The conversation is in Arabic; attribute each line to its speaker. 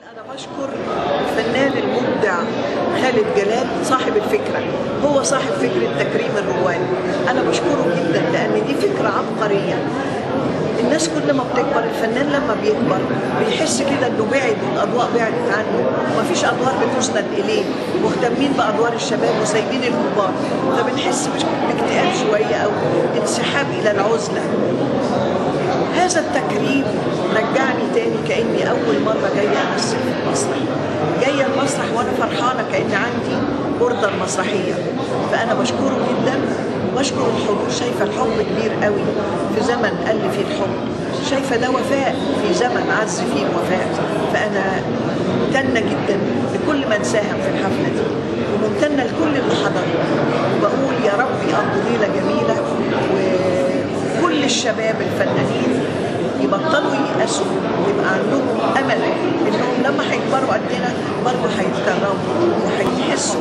Speaker 1: أنا بشكر الفنان المبدع خالد جلال صاحب الفكرة، هو صاحب فكرة تكريم الرواد. أنا بشكره جدا لأن دي فكرة عبقرية. الناس كل ما بتكبر، الفنان لما بيكبر بيحس كده إنه بعد والأضواء بعدت عنه، ومفيش أدوار بتسند إليه، مهتمين بأدوار الشباب وسايبين الكبار، فبنحس باكتئاب شوية أو انسحاب إلى العزلة. هذا التكريم رجعني تاني كأني أول مرة جاية أمثل في المسرح، جاية المسرح وأنا فرحانة كأن عندي بوردة مسرحية. فأنا بشكره جدا وبشكر الحضور. شايفة الحب كبير قوي في زمن قل فيه الحب، شايفة ده وفاء في زمن عز فيه الوفاء. فأنا ممتنة جدا لكل من ساهم في الحفلة دي، وممتنة لكل اللي حضروا، وبقول يا رب يقضوا ليلة جميلة، وكل الشباب الفنانين يبطلوا ييأسوا، يبقى عندهم أمل إنهم لما هيكبروا قدنا برضه هيتكرموا وهيحسوا